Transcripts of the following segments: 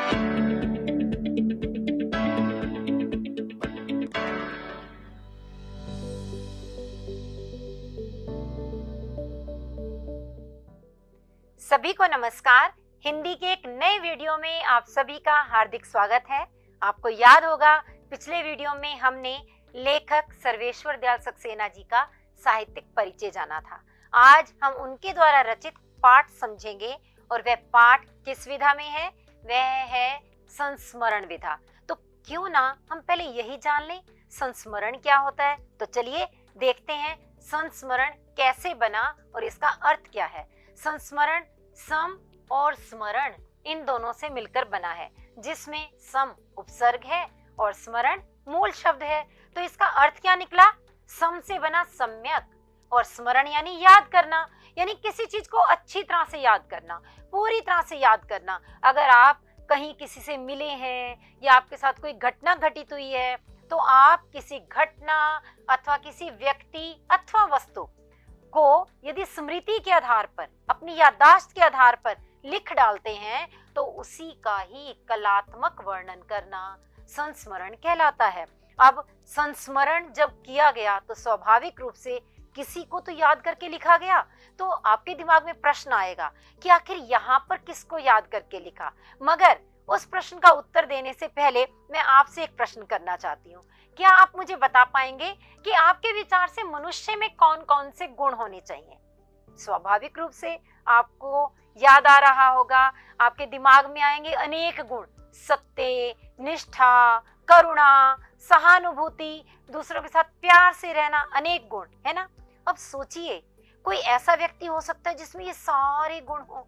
सभी को नमस्कार। हिंदी के एक नए वीडियो में आप सभी का हार्दिक स्वागत है। आपको याद होगा पिछले वीडियो में हमने लेखक सर्वेश्वर दयाल सक्सेना जी का साहित्यिक परिचय जाना था। आज हम उनके द्वारा रचित पाठ समझेंगे और वह पाठ किस विधा में है? वह है संस्मरण विधा। तो क्यों ना हम पहले यही जान लें संस्मरण क्या होता है। तो चलिए देखते हैं संस्मरण कैसे बना और इसका अर्थ क्या है। संस्मरण सम और स्मरण इन दोनों से मिलकर बना है, जिसमें सम उपसर्ग है और स्मरण मूल शब्द है। तो इसका अर्थ क्या निकला? सम से बना सम्यक और स्मरण यानी याद करना, यानी किसी चीज को अच्छी तरह से याद करना, पूरी तरह से याद करना। अगर आप कहीं किसी से मिले हैं या आपके साथ कोई घटना घटित हुई है तो आप किसी घटना अथवा किसी व्यक्ति अथवा वस्तु को यदि स्मृति के आधार पर, अपनी याददाश्त के आधार पर लिख डालते हैं तो उसी का ही कलात्मक वर्णन करना संस्मरण कहलाता है। अब संस्मरण जब किया गया तो स्वाभाविक रूप से किसी को तो याद करके लिखा गया। तो आपके दिमाग में प्रश्न आएगा कि आखिर यहाँ पर किसको याद करके लिखा। मगर उस प्रश्न का उत्तर देने से पहले मैं आपसे एक प्रश्न करना चाहती हूँ। क्या आप मुझे बता पाएंगे कि आपके विचार से मनुष्य में कौन कौन से गुण होने चाहिए? स्वाभाविक रूप से आपको याद आ रहा होगा, आपके दिमाग में आएंगे अनेक गुण, सत्य, निष्ठा, करुणा, सहानुभूति, दूसरों के साथ प्यार से रहना, अनेक गुण, है ना। अब सोचिए कोई ऐसा व्यक्ति हो सकता है जिसमें ये सारे गुण हो?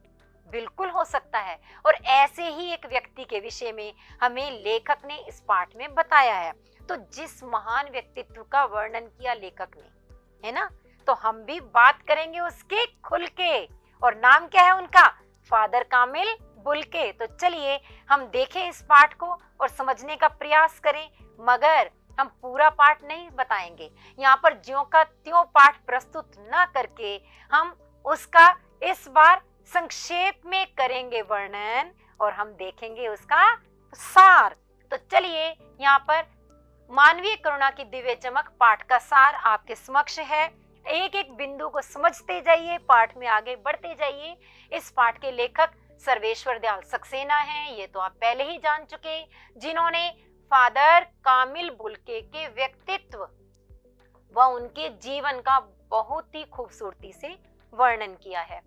बिल्कुल हो सकता है। और ऐसे ही एक व्यक्ति के विषय में हमें लेखक ने इस पाठ में बताया है। तो जिस महान व्यक्तित्व का वर्णन किया लेखक ने, है ना, तो हम भी बात करेंगे उसके खुल के। और नाम क्या है उनका? फादर कामिल बुल्के। तो चलिए हम देखें इस पाठ को और समझने का प्रयास करें। मगर हम पूरा पाठ नहीं बताएंगे, यहाँ पर ज्यों का त्यों पाठ प्रस्तुत ना करके हम उसका इस बार संक्षेप में करेंगे वर्णन और हम देखेंगे उसका सार। तो चलिए यहाँ पर मानवीय करुणा की दिव्य चमक पाठ का सार आपके समक्ष है। एक एक बिंदु को समझते जाइए, पाठ में आगे बढ़ते जाइए। इस पाठ के लेखक सर्वेश्वर दयाल सक्सेना हैं, ये तो आप पहले ही जान चुके, जिन्होंने फादर कामिल बुल्के के व्यक्तित्व व उनके जीवन का बहुत ही खूबसूरती से वर्णन किया है।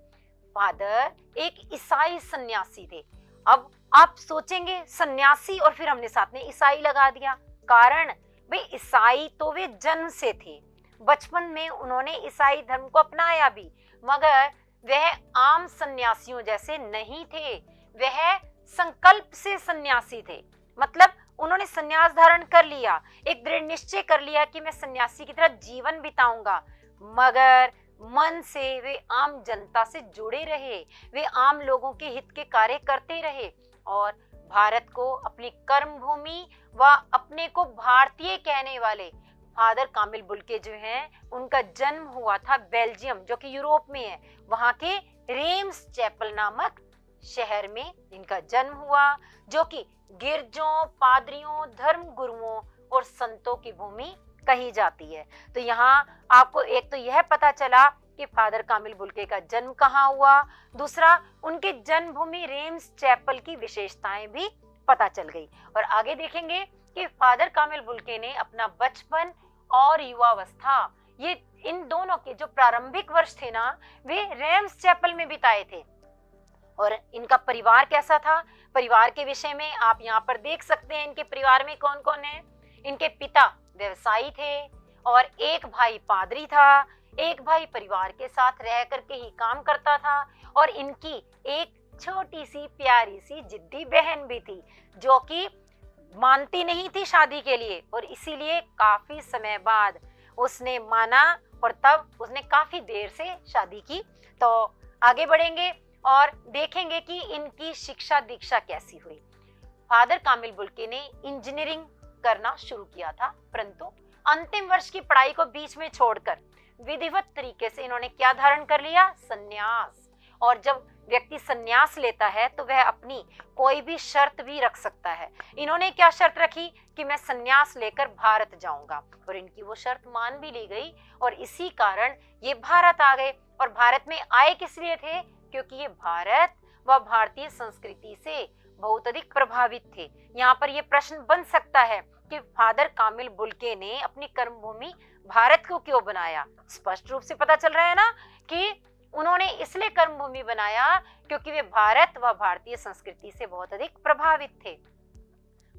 फादर एक ईसाई सन्यासी थे। अब आप सोचेंगे सन्यासी और फिर हमने साथ में ईसाई लगा दिया। कारण भाई ईसाई तो वे जन्म से थे, बचपन में उन्होंने ईसाई धर्म को अपनाया भी, मगर वह आम सन्यासियों जैसे नहीं थे। वह संकल्प से सन्यासी थे, मतलब उन्होंने सन्यास धारण कर लिया, एक दृढ़ निश्चय कर लिया कि मैं सन्यासी की तरह जीवन बिताऊंगा। मगर मन से वे आम जनता से जुड़े रहे, वे आम लोगों के हित के कार्य करते रहे और भारत को अपनी कर्म भूमि व अपने को भारतीय कहने वाले फादर कामिल बुल्के जो हैं, उनका जन्म हुआ था बेल्जियम, जो कि यूरोप में है। वहां के रेम्स चैपल नामक शहर में इनका जन्म हुआ, जो कि गिरजों, पादरियों, धर्म गुरुओं और संतों की भूमि कही जाती है। तो यहाँ आपको एक तो यह पता चला कि फादर कामिल बुल्के का जन्म कहाँ हुआ, दूसरा उनके जन्मभूमि रेम्स चैपल की विशेषताएं भी पता चल गई। और आगे देखेंगे कि फादर कामिल बुल्के ने अपना बचपन और युवावस्था, ये इन दोनों के जो प्रारंभिक वर्ष थे ना, वे रेम्स चैपल में बिताए थे। और इनका परिवार कैसा था? परिवार के विषय में आप यहाँ पर देख सकते हैं। इनके परिवार में कौन कौन है? इनके पिता व्यवसायी थे और एक भाई पादरी था, एक भाई परिवार के साथ रह करके ही काम करता था और इनकी एक छोटी सी प्यारी सी जिद्दी बहन भी थी, जो कि मानती नहीं थी शादी के लिए और इसीलिए काफी समय बाद उसने माना और तब उसने काफी देर से शादी की। तो आगे बढ़ेंगे और देखेंगे कि इनकी शिक्षा दीक्षा कैसी हुई। फादर कामिल बुल्के ने इंजीनियरिंग करना शुरू किया था, परंतु अंतिम वर्ष की पढ़ाई को बीच में छोड़कर विधिवत तरीके से इन्होंने क्या धारण कर लिया? संन्यास। और जब व्यक्ति संन्यास लेता है तो वह अपनी कोई भी शर्त भी रख सकता है। इन्होंने क्या शर्त रखी कि मैं संन्यास लेकर भारत जाऊंगा, और इनकी वो शर्त मान भी ली गई और इसी कारण ये भारत आ गए। और भारत में आए किस लिए थे? क्योंकि ये भारत व भारतीय संस्कृति से बहुत अधिक प्रभावित थे। यहाँ पर ये प्रश्न बन सकता है कि फादर कामिल बुल्के ने अपनी कर्मभूमि भारत को क्यों बनाया? स्पष्ट रूप से पता चल रहा है ना कि उन्होंने इसलिए कर्मभूमि बनाया क्योंकि वे भारत व भारतीय संस्कृति से बहुत अधिक प्रभावित थे।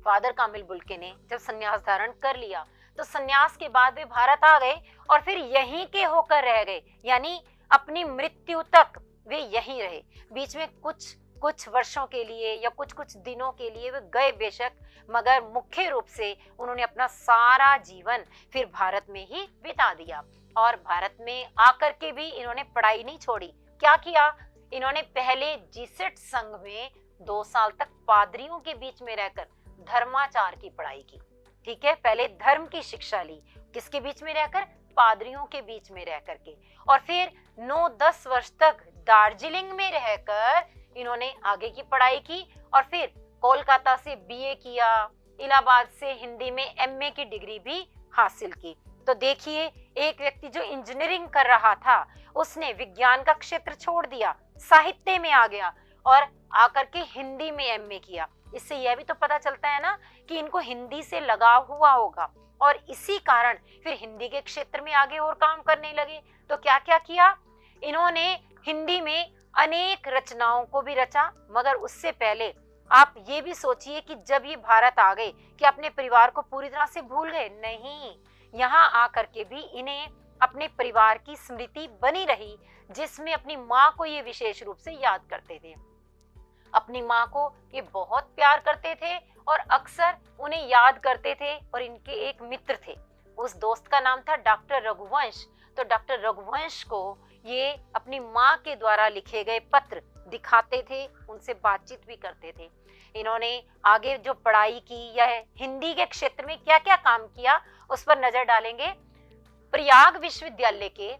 फादर कामिल बुल्के ने जब संन्यास धारण कर लिया तो संन्यास के बाद वे भारत आ गए और फिर यहीं के होकर रह गए, यानी अपनी मृत्यु तक वे यहीं रहे। बीच में कुछ वर्षों के लिए या कुछ दिनों के लिए वे गए बेशक, मगर मुख्य रूप से उन्होंने अपना सारा जीवन फिर भारत में ही बिता दिया। और भारत में आकर के भी इन्होंने पढ़ाई नहीं छोड़ी। क्या किया? इन्होंने पहले जीसेट संघ में 2 साल तक पादरियों के बीच में रहकर धर्माचार की पढ़ाई की। ठीक है, पहले धर्म की शिक्षा ली, किसके बीच में रहकर? पादरियों के बीच में रह करके। और फिर 9-10 वर्ष तक दार्जिलिंग में रहकर इन्होंने आगे की पढ़ाई की और फिर कोलकाता से बीए किया, इलाहाबाद से हिंदी में एमए की डिग्री भी हासिल की। तो देखिए, एक व्यक्ति जो इंजीनियरिंग कर रहा था उसने विज्ञान का क्षेत्र छोड़ दिया, साहित्य में आ गया और आकर के हिंदी में एमए किया। इससे यह भी तो पता चलता है ना कि इनको हिंदी से लगाव हुआ होगा और इसी कारण फिर हिंदी के क्षेत्र में आगे और काम करने लगे। तो क्या क्या किया इन्होंने? हिंदी में अनेक रचनाओं को भी रचा, मगर उससे पहले आप ये भी सोचिए कि जब ये भारत आ गए कि अपने परिवार को पूरी तरह से भूल गए? नहीं, यहाँ आकर के भी इन्हें अपने परिवार की स्मृति बनी रही, जिसमें अपनी माँ को ये विशेष रूप से याद करते थे। अपनी माँ को ये बहुत प्यार करते थे और अक्सर उन्हें याद करते थे। और इनके एक मित्र थे, उस दोस्त का नाम था डॉक्टर रघुवंश। तो डॉक्टर रघुवंश को ये अपनी माँ के द्वारा लिखे गए पत्र दिखाते थे, उनसे बातचीत भी करते थे। इन्होंने आगे जो पढ़ाई की या हिंदी के क्षेत्र में क्या क्या काम किया उस पर नजर डालेंगे। प्रयाग विश्वविद्यालय के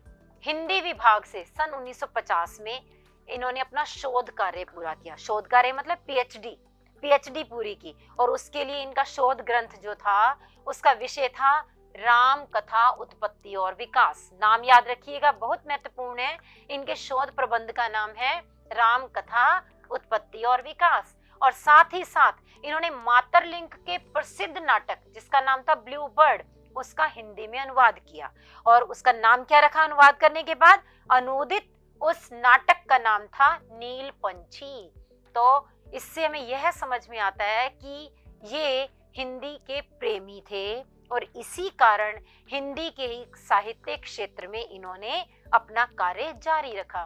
हिंदी विभाग से सन 1950 में इन्होंने अपना शोध कार्य पूरा किया। शोध कार्य मतलब पीएचडी पूरी की। और उसके लिए इनका शोध ग्रंथ जो था उसका विषय था राम कथा उत्पत्ति और विकास। नाम याद रखिएगा, बहुत महत्वपूर्ण है। इनके शोध प्रबंध का नाम है राम कथा उत्पत्ति और विकास। और साथ ही साथ इन्होंने मातरलिंक के प्रसिद्ध नाटक जिसका नाम था ब्लू बर्ड, उसका हिंदी में अनुवाद किया। और उसका नाम क्या रखा अनुवाद करने के बाद? अनुदित उस नाटक का नाम था नील पंछी। तो इससे हमें यह समझ में आता है कि ये हिंदी के प्रेमी थे और इसी कारण हिंदी के ही साहित्य क्षेत्र में इन्होंने अपना कार्य जारी रखा।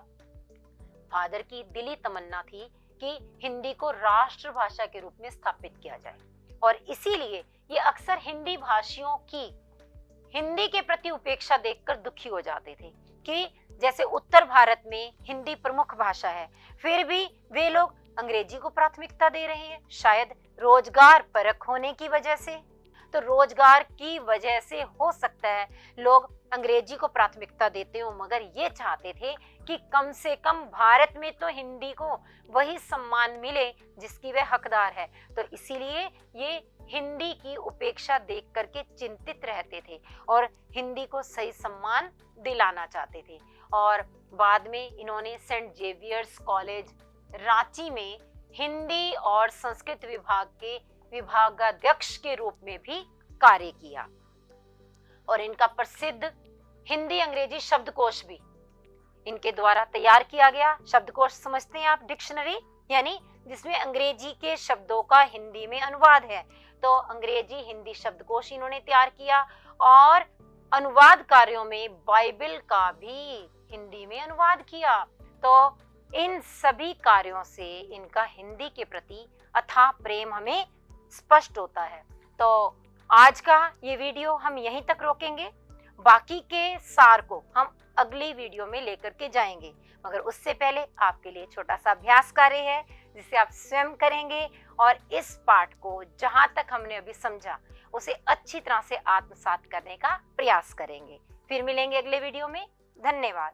फादर की दिली तमन्ना थी कि हिंदी को राष्ट्रभाषा के रूप में स्थापित किया जाए और इसीलिए ये अक्सर हिंदी भाषियों की हिंदी के प्रति उपेक्षा देखकर दुखी हो जाते थे कि जैसे उत्तर भारत में हिंदी प्रमुख भाषा है, फिर भी वे लोग अंग्रेजी को प्राथमिकता दे रहे हैं। शायद रोजगार परक होने की वजह से, तो रोजगार की वजह से हो सकता है लोग अंग्रेजी को प्राथमिकता देते हो, मगर ये चाहते थे कि कम से कम भारत में तो हिंदी को वही सम्मान मिले जिसकी वह हकदार है। तो इसीलिए ये हिंदी की उपेक्षा देख करके चिंतित रहते थे और हिंदी को सही सम्मान दिलाना चाहते थे। और बाद में इन्होंने सेंट जेवियर्स कॉलेज रांची में हिंदी और संस्कृत विभाग के विभागाध्यक्ष के रूप में भी कार्य किया। और इनका प्रसिद्ध हिंदी अंग्रेजी शब्दकोश भी इनके द्वारा तैयार किया गया। शब्दकोश समझते हैं आप? डिक्शनरी, यानी जिसमें अंग्रेजी के शब्दों का हिंदी में अनुवाद है। तो अंग्रेजी हिंदी शब्दकोश इन्होंने तैयार किया और अनुवाद कार्यों में बाइबल का भी हिंदी में अनुवाद किया। तो इन सभी कार्यों से इनका हिंदी के प्रति अथाह प्रेम हमें स्पष्ट होता है। तो आज का ये वीडियो हम यहीं तक रोकेंगे, बाकी के सार को हम अगली वीडियो में लेकर के जाएंगे। मगर उससे पहले आपके लिए छोटा सा अभ्यास कार्य है जिसे आप स्वयं करेंगे और इस पाठ को जहां तक हमने अभी समझा उसे अच्छी तरह से आत्मसात करने का प्रयास करेंगे। फिर मिलेंगे अगले वीडियो में। धन्यवाद।